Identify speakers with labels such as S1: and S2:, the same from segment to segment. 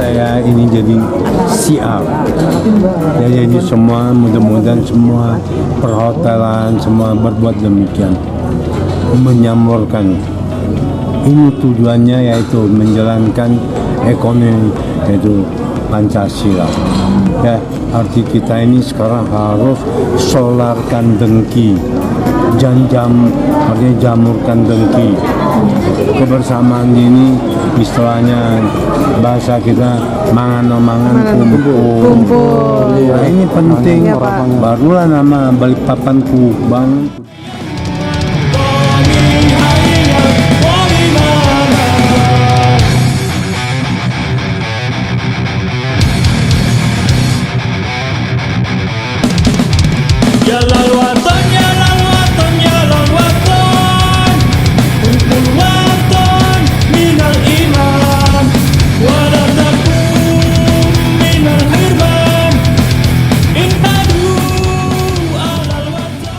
S1: saya ini jadi siar. Ya, jadi semua mudah-mudahan semua perhotelan semua berbuat demikian, menyamurkan. Ini tujuannya yaitu menjalankan ekonomi, yaitu Pancasila. Ya, arti kita ini sekarang harus solarkan dengki, artinya jamurkan dengki. Kebersamaan ini istilahnya bahasa kita mangan kumpul. Nah, ini penting. Barulah nama Balikpapanku bangun.
S2: Jalan waton, jalan waton, jalan waton, kumpul waton minal iman, wala takum minal hirman, intadu alal waton.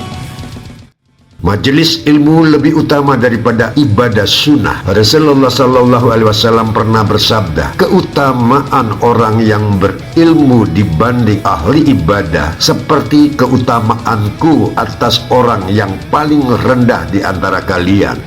S3: Majelis ilmu lebih utama daripada ibadah sunnah. Rasulullah Sallallahu Alaihi Wasallam pernah bersabda, keutamaan orang yang berilmu dibanding ahli ibadah seperti keutamaanku atas orang yang paling rendah di antara kalian.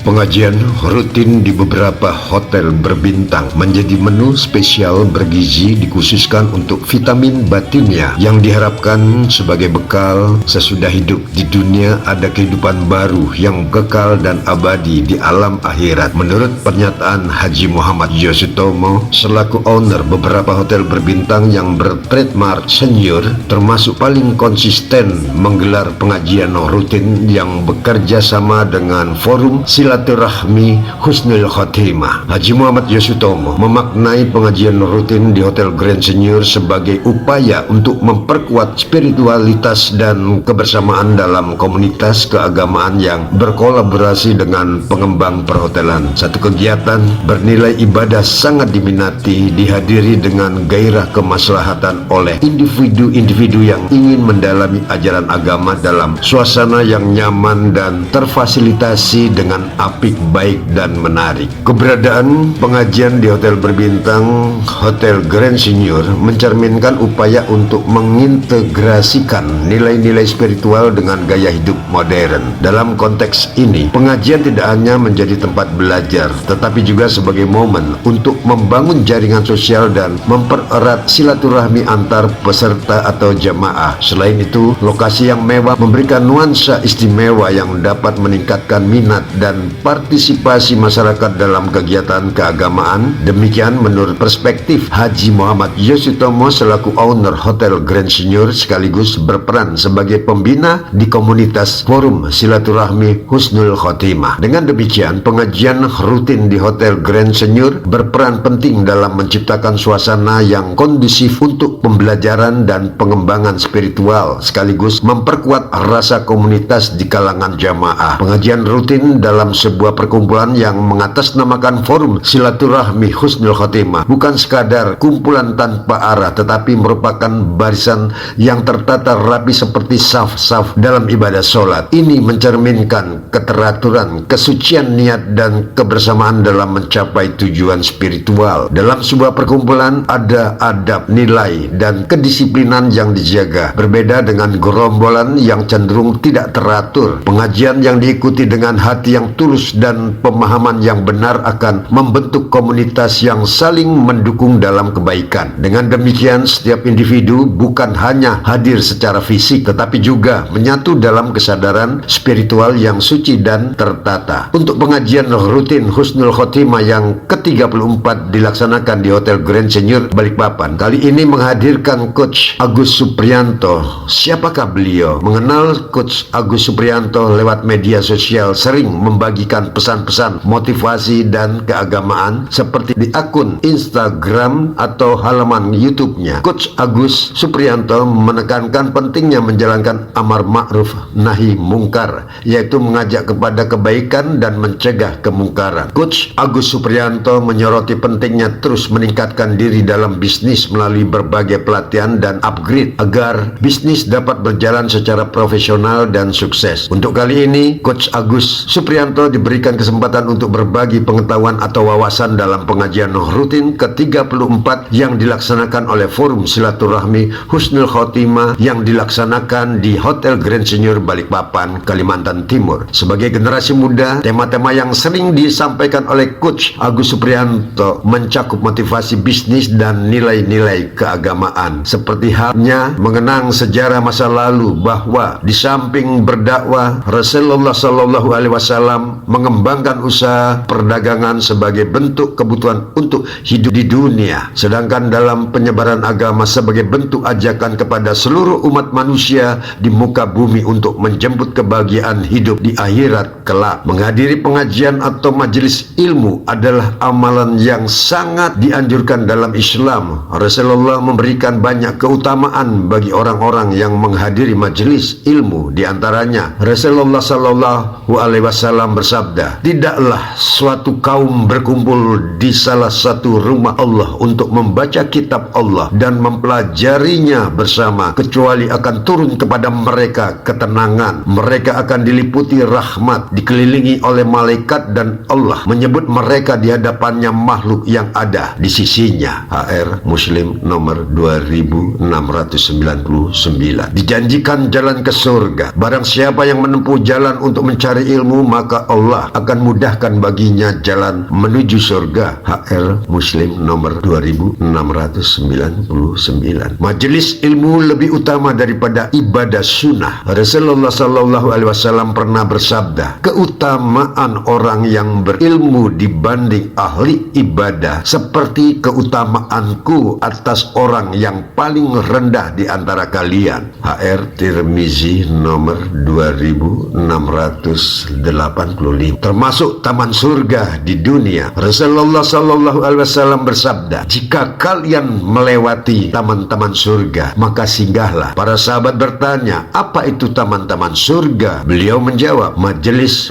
S3: Pengajian rutin di beberapa hotel berbintang menjadi menu spesial bergizi dikhususkan untuk vitamin batinnya yang diharapkan sebagai bekal sesudah hidup di dunia ada kehidupan baru yang kekal dan abadi di alam akhirat. Menurut pernyataan Haji Muhammad Yosutomo selaku owner beberapa hotel berbintang yang bertrademark senior, termasuk paling konsisten menggelar pengajian rutin yang bekerja sama dengan forum Silaturahmi Husnul Khotimah. Haji Muhammad Yosutomo memaknai pengajian rutin di Hotel Grand Senior sebagai upaya untuk memperkuat spiritualitas dan kebersamaan dalam komunitas keagamaan yang berkolaborasi dengan pengembang perhotelan. Satu kegiatan bernilai ibadah sangat diminati, dihadiri dengan gairah kemaslahatan oleh individu-individu yang ingin mendalami ajaran agama dalam suasana yang nyaman dan terfasilitasi dengan apik, baik, dan menarik. Keberadaan pengajian di hotel berbintang Hotel Grand Senior mencerminkan upaya untuk mengintegrasikan nilai-nilai spiritual dengan gaya hidup modern. Dalam konteks ini, pengajian tidak hanya menjadi tempat belajar, tetapi juga sebagai momen untuk membangun jaringan sosial dan mempererat silaturahmi antar peserta atau jamaah. Selain itu, lokasi yang mewah memberikan nuansa istimewa yang dapat meningkatkan minat dan partisipasi masyarakat dalam kegiatan keagamaan. Demikian menurut perspektif Haji Muhammad Yosutomo selaku owner Hotel Grand Senior sekaligus berperan sebagai pembina di komunitas forum Silaturahmi Husnul Khotimah. Dengan demikian, pengajian rutin di Hotel Grand Senior berperan penting dalam menciptakan suasana yang kondusif untuk pembelajaran dan pengembangan spiritual sekaligus memperkuat rasa komunitas di kalangan jamaah. Pengajian rutin dalam sebuah perkumpulan yang mengatasnamakan forum Silaturahmi Husnul Khotimah bukan sekadar kumpulan tanpa arah, tetapi merupakan barisan yang tertata rapi seperti saf-saf dalam ibadah sholat. Ini mencerminkan keteraturan, kesucian niat, dan kebersamaan dalam mencapai tujuan spiritual. Dalam sebuah perkumpulan ada adab, nilai, dan kedisiplinan yang dijaga. Berbeda dengan gerombolan yang cenderung tidak teratur, pengajian yang diikuti dengan hati yang tulus dan pemahaman yang benar akan membentuk komunitas yang saling mendukung dalam kebaikan. Dengan demikian, setiap individu bukan hanya hadir secara fisik, tetapi juga menyatu dalam kesadaran spiritual yang suci dan tertata. Untuk pengajian rutin Husnul Khotimah yang ke-34 dilaksanakan di Hotel Grand Senior Balikpapan, kali ini menghadirkan Coach Agus Supriyanto. Siapakah beliau? Mengenal Coach Agus Supriyanto lewat media sosial, sering membagikan pesan-pesan motivasi dan keagamaan seperti di akun Instagram atau halaman YouTube-nya. Coach Agus Supriyanto menekankan pentingnya menjalankan amar ma'ruf nahi mungkar, yaitu mengajak kepada kebaikan dan mencegah kemungkaran. Coach Agus Supriyanto menyoroti pentingnya terus meningkatkan diri dalam bisnis melalui berbagai pelatihan dan upgrade agar bisnis dapat berjalan secara profesional dan sukses. Untuk kali ini, Coach Agus Supriyanto diberikan kesempatan untuk berbagi pengetahuan atau wawasan dalam pengajian rutin ke-34 yang dilaksanakan oleh Forum Silaturahmi Husnul Khotimah yang dilaksanakan di Hotel Grand Senior Balikpapan, Kalimantan Timur. Sebagai generasi muda, tema-tema yang sering disampaikan oleh Coach Agus Supriyanto mencakup motivasi bisnis dan nilai-nilai keagamaan, seperti halnya mengenang sejarah masa lalu bahwa di samping berdakwah, Rasulullah Shallallahu Alaihi Wasallam mengembangkan usaha perdagangan sebagai bentuk kebutuhan untuk hidup di dunia, sedangkan dalam penyebaran agama sebagai bentuk ajakan kepada seluruh umat manusia di muka bumi untuk menjemput kebahagiaan hidup di akhirat kelak. Menghadiri pengajian atau majelis ilmu adalah amalan yang sangat dianjurkan dalam Islam. Rasulullah memberikan banyak keutamaan bagi orang-orang yang menghadiri majelis ilmu. Di antaranya, Rasulullah Shallallahu Alaihi Wasallam bersabda, tidaklah suatu kaum berkumpul di salah satu rumah Allah untuk membaca kitab Allah dan mempelajarinya bersama, kecuali akan turun kepada mereka ketenangan. Mereka akan diliputi rahmat, dikelilingi oleh malaikat, dan Allah menyebut mereka di hadapannya makhluk yang ada di sisinya. HR Muslim nomor 2699. Dijanjikan jalan ke surga. Barang siapa yang menempuh jalan untuk mencari ilmu, maka Allah akan mudahkan baginya jalan menuju surga. HR Muslim nomor 2699. Majelis ilmu lebih utama daripada ibadah sunnah. Rasulullah Shallallahu Alaihi Wasallam pernah bersabda, keutamaan orang yang berilmu dibanding ahli ibadah seperti keutamaanku atas orang yang paling rendah di antara kalian. HR Tirmizi nomor 2685. Termasuk taman surga di dunia. Rasulullah Shallallahu Alaihi Wasallam bersabda, jika kalian melewati taman-taman surga, maka singgahlah. Para sahabat bertanya, apa itu taman-taman surga? Beliau menjawab, majelis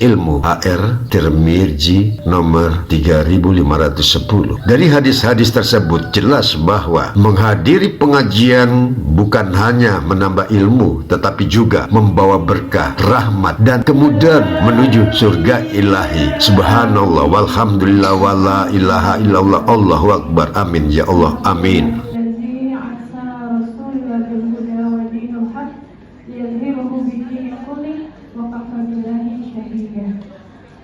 S3: ilmu. HR Tirmizi nomor 3510. Dari hadis-hadis tersebut jelas bahwa menghadiri pengajian bukan hanya menambah ilmu, tetapi juga membawa berkah, rahmat, dan kemudahan menuju surga ilahi. Subhanallah walhamdulillah wa la ilaha illallah, Allahu akbar, amin ya Allah, amin.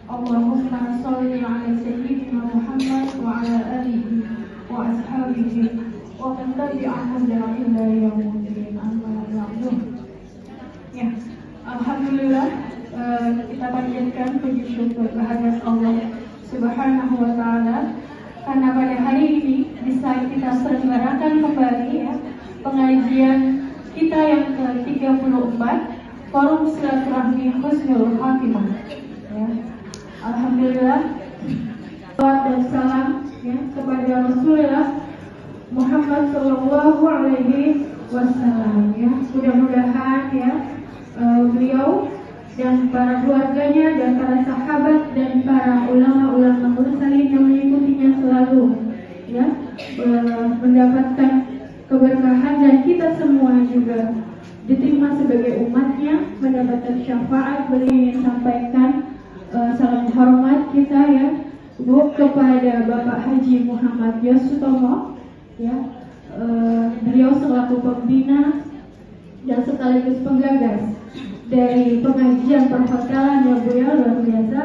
S4: Allahumma sholli ala sayyidina Muhammad wa ala alihi wa ashabihi wa man tabi'ahum ila yaumil amma ba'du. Ya, alhamdulillah, kita panjatkan puji syukur kehadirat Allah Subhanahu wa taala karena pada hari ini bisa kita selenggarakan kembali ya pengajian kita yang ke-34 Forum Silaturahmi Husnul Khotimah. Ya. Alhamdulillah, salawat dan salam ya kepada Rasulullah Muhammad Sallallahu Alaihi Wasallam. Ya, mudah-mudahan ya beliau dan para keluarganya dan para sahabat dan para ulama-ulama mursalin yang mengikutinya selalu ya mendapatkan keberkahan, dan kita semua juga diterima sebagai umatnya, mendapatkan syafaat. Beliau yang sampaikan salam hormat kita ya kepada Bapak Haji Muhammad Yosutomo ya, beliau selaku pembina dan sekaligus penggagas dari pengajian perhotelan yang beliau luar biasa.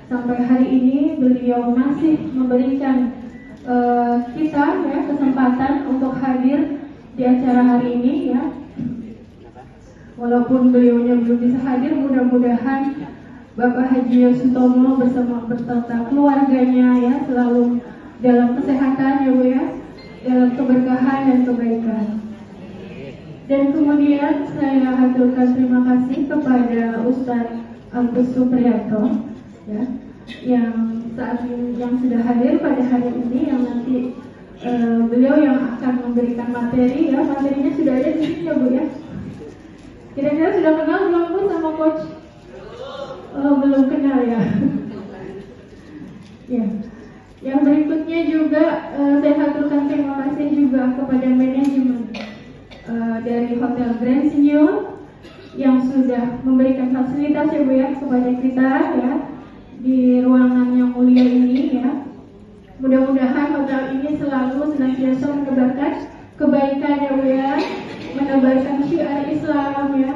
S4: Sampai hari ini beliau masih memberikan kita ya kesempatan untuk hadir di acara hari ini ya. Walaupun beliaunya belum bisa hadir, mudah-mudahan Bapak Haji Yosutomo beserta keluarganya ya selalu dalam kesehatan ya Bu ya, dalam keberkahan dan kebaikan. Dan kemudian saya haturkan terima kasih kepada Ustadz Agus Supriyanto ya, yang saat ini yang sudah hadir pada hari ini, yang nanti beliau yang akan memberikan materi ya, materinya sudah ada di sini ya Bu ya. Kira-kira sudah kenal belum Bu sama Coach? Belum kenal ya. Ya. Yang berikutnya juga saya haturkan terima kasih juga kepada manajemen dari Hotel Grand Senior yang sudah memberikan fasilitas ya Bu ya kepada kita ya di ruangan yang mulia ini ya. Mudah-mudahan hotel ini selalu senantiasa menebarkan kebaikan ya Bu ya, menebarkan syiar Islam ya,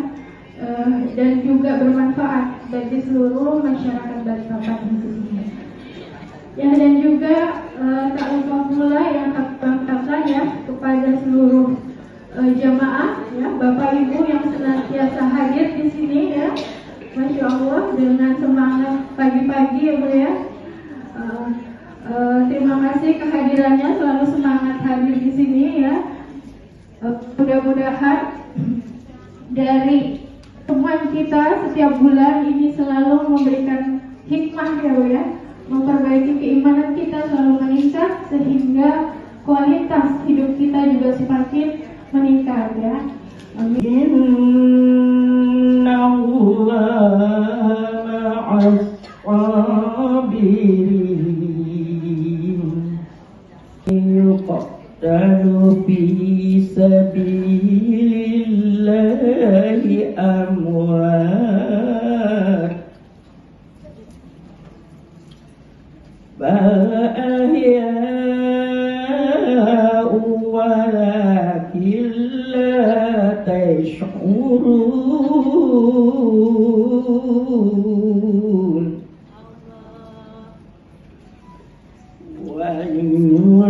S4: dan juga bermanfaat bagi seluruh masyarakat Balikpapan khususnya. Ya, dan juga tak lupa pula yang kami banggakan ya kepada seluruh jamaah ya, Bapak Ibu yang senantiasa hadir di sini ya, Masya Allah dengan semangat pagi-pagi ya Bu ya. Terima kasih kehadirannya, selalu semangat hadir di sini ya. Mudah-mudahan dari temuan kita setiap bulan ini selalu memberikan hikmah ya Bu ya, memperbaiki keimanan kita selalu meningkat sehingga kualitas hidup kita juga semakin meningkat ya. Amin.
S2: yuqtalu fi sabilillahi amwat bal ahya'u walakin la tash'urun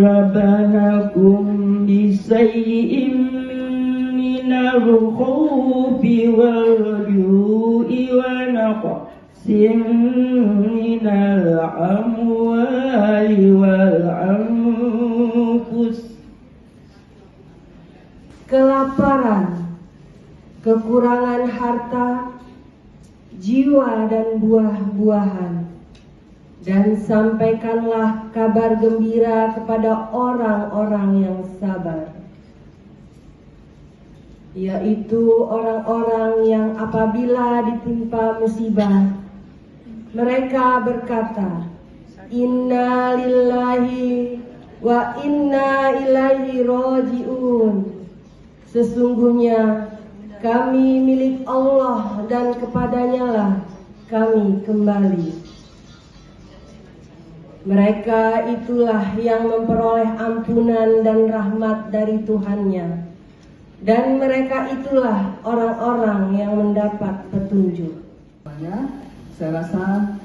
S2: وَيُنَبَّئُكُم بِشَيْءٍ مِّنَ الْخَوْفِ وَالْجُوعِ وَنَقْصٍ مِّنَ الْأَمْوَالِ وَالْأَنفُسِ.
S5: Kelaparan, kekurangan harta, jiwa dan buah-buahan. Dan sampaikanlah kabar gembira kepada orang-orang yang sabar, yaitu orang-orang yang apabila ditimpa musibah, mereka berkata, Inna lillahi wa inna ilaihi raji'un. Sesungguhnya kami milik Allah dan kepadanya lah kami kembali. Mereka itulah yang memperoleh ampunan dan rahmat dari Tuhannya, dan mereka itulah orang-orang yang mendapat petunjuk.
S6: Saya rasa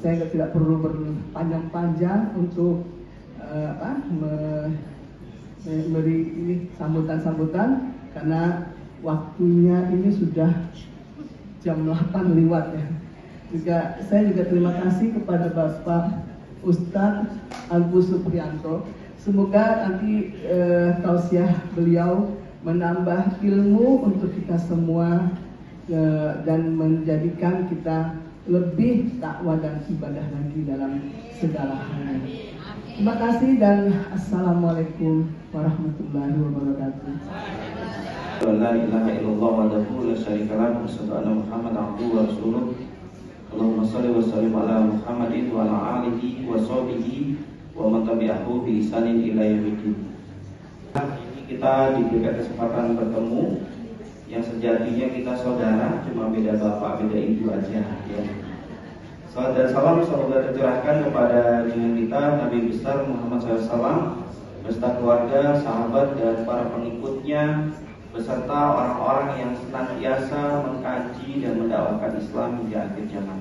S6: saya tidak perlu berpanjang-panjang untuk memberi ini sambutan-sambutan, karena waktunya ini sudah jam 8 lewat ya. Saya juga terima kasih kepada Bapak Ustadz Agus Supriyanto. Semoga nanti tausiah beliau menambah ilmu untuk kita semua dan menjadikan kita lebih takwa dan ibadah lagi dalam segala hal. Terima kasih dan assalamualaikum warahmatullahi wabarakatuh.
S7: La ilaha illallah wahdahu la syarika lahu wa asyhadu anna Muhammadan abduhu wa rasuluh. Allahumma shalli wa sallim ala Muhammadin wa ala alihi wa sahbihi wa man tabi'ahu bi ihsanin ila yaumiddin. Ini kita diberikan kesempatan bertemu yang sejatinya kita saudara, cuma beda bapak, beda ibu aja ya. Salam dan salam semoga tercurahkan kepada junjungan kita Nabi besar Muhammad SAW beserta keluarga, sahabat dan para pengikutnya, beserta orang-orang yang senantiasa mengkaji dan mendakwakan Islam di akhir zaman.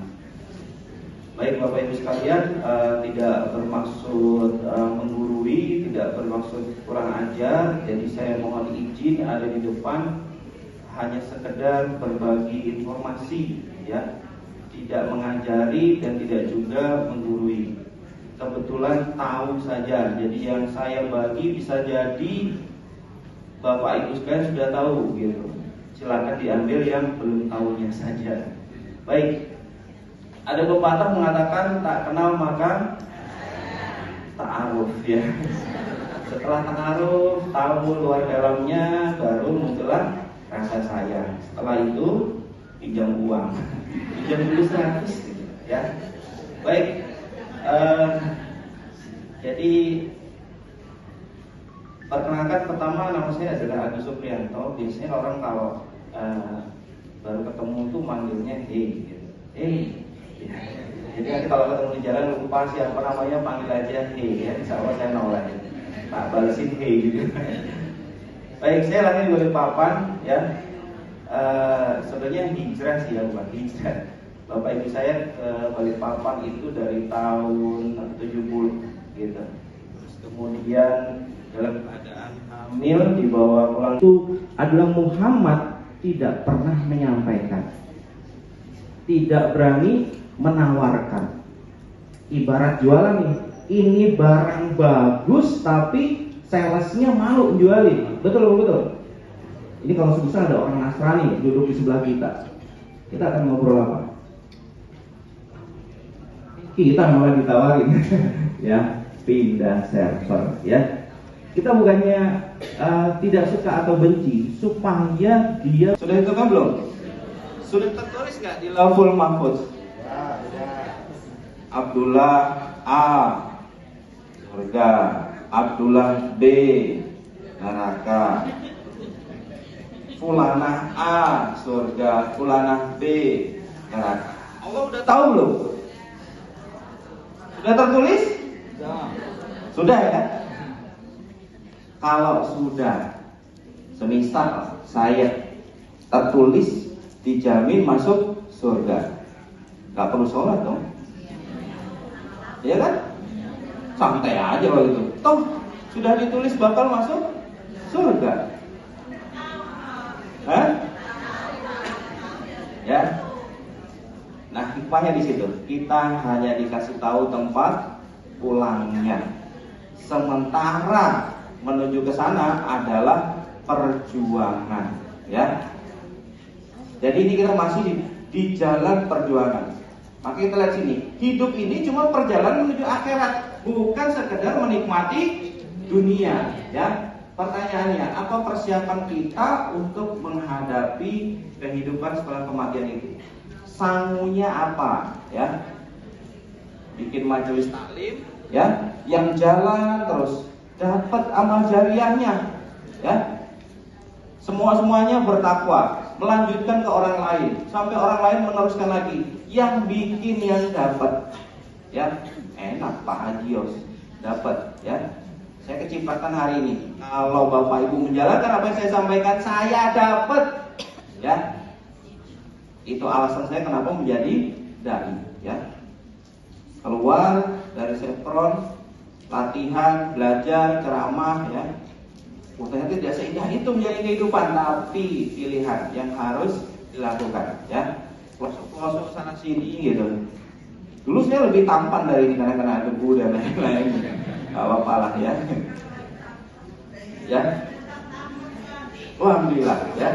S7: Baik Bapak Ibu sekalian, tidak bermaksud menggurui, tidak bermaksud kurang ajar. Jadi saya mohon izin ada di depan hanya sekedar berbagi informasi, ya, tidak mengajari dan tidak juga menggurui. Kebetulan tahu saja. Jadi yang saya bagi bisa jadi Bapak Ibu sekalian sudah tahu gitu. Silakan diambil yang belum tahunya saja. Baik. Ada pepatah mengatakan tak kenal maka ta'aruf ya. Setelah ta'aruf, tahu luar dalamnya, baru muncullah rasa sayang. Setelah itu pinjam uang. Pinjam dulu 100 gitu, ya. Baik. Jadi perkenalkan, pertama nama saya adalah Agus Supriyanto. Biasanya orang kalau baru ketemu tuh manggilnya hey gitu. Hey ya. Jadi nanti kalau ketemu di jalan lupa siapa namanya, panggil aja hey ya, insya Allah saya nolak ya. Tak balesin hey gitu. Baik, saya lagi di Balikpapan ya. Sebenarnya hijrah sih ya, bukan hijrah. Bapak ibu saya ke Balikpapan itu dari tahun 70 gitu. Terus kemudian dalam keadaan hamil dibawa pulang itu adalah Muhammad tidak pernah menyampaikan, tidak berani menawarkan. Ibarat jualan nih, ini barang bagus tapi salesnya malu jualin. Betul betul. Ini kalau sebisa ada orang Nasrani duduk di sebelah kita akan ngobrol apa? Kita malah ditawarin ya, pindah server ya. Kita bukannya tidak suka atau benci, supaya dia sudah itu kan belum? Sudah tertulis nggak di Lauhul Mahfuz? Abdullah A surga, Abdullah B neraka, Fulanah A surga, Fulanah B neraka. Allah udah tahu belum? Sudah tertulis? Sudah ya? Kalau sudah, semisal saya tertulis dijamin masuk surga, gak perlu sholat dong, ya kan? Santai aja kalau itu. Toh sudah ditulis bakal masuk surga. Hah? Ya. Nah, hikmahnya di situ. Kita hanya dikasih tahu tempat pulangnya. Sementara menuju ke sana adalah perjuangan, ya. Jadi ini kita masih di jalan perjuangan. Maka kita lihat sini, hidup ini cuma perjalanan menuju akhirat, bukan sekedar menikmati dunia, ya. Pertanyaannya, apa persiapan kita untuk menghadapi kehidupan setelah kematian itu? Sangunya apa, ya? Bikin majelis taklim, ya, yang jalan terus dapat amal jariahnya, ya. Semuanya bertakwa, melanjutkan ke orang lain, sampai orang lain meneruskan lagi. Yang bikin yang dapat, ya, enak Pak Hajios dapat, ya. Saya kecipratan hari ini. Kalau Bapak Ibu menjalankan apa yang saya sampaikan, saya dapat, ya. Itu alasan saya kenapa menjadi dai, ya. Keluar dari Chevron, latihan, belajar, ceramah, ya. Ternyata tidak seindah itu menjadi kehidupan, tapi pilihan yang harus dilakukan, ya. Pelosok sana sini gitu. Dulu saya lebih tampan dari ini karena kena debu dan lain-lain. Gak apa-apa lah, ya. Ya. Alhamdulillah, ya.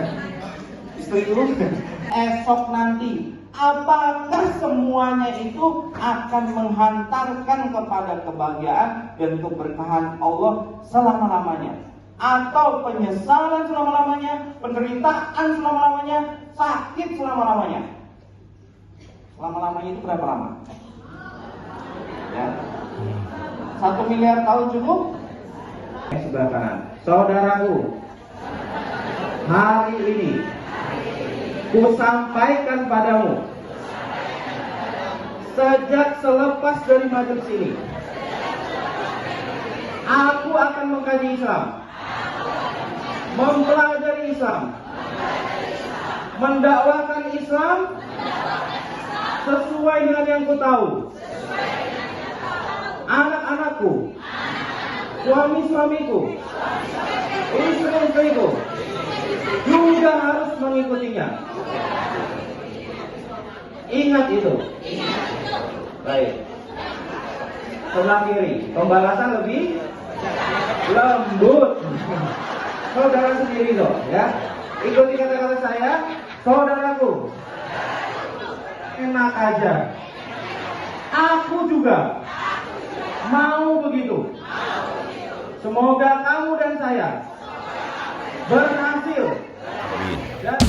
S7: Istri dulu. Esok nanti, apakah semuanya itu akan menghantarkan kepada kebahagiaan dan keberkahan Allah selama-lamanya? Atau penyesalan selama-lamanya, penderitaan selama-lamanya, sakit selama-lamanya? Selama-lamanya itu berapa lama? Ya. 1 miliar tahun cukup? Sebelah kanan. Saudaraku, hari ini ku sampaikan padamu, sejak selepas dari majelis ini, aku akan mengkaji Islam, mempelajari Islam, mendakwakan Islam sesuai dengan yang ku tahu. Anak-anakku, suami-suamiku, istri-istriku juga harus mengikutinya. Ingat itu. Baik. Sebelah kiri, pembalasan lebih lembut. Saudara sendiri dong, ya. Ikuti kata-kata saya, saudaraku. Enak aja. Aku juga mau begitu. Semoga kamu dan saya berhasil. Dan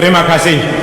S8: Terima kasih.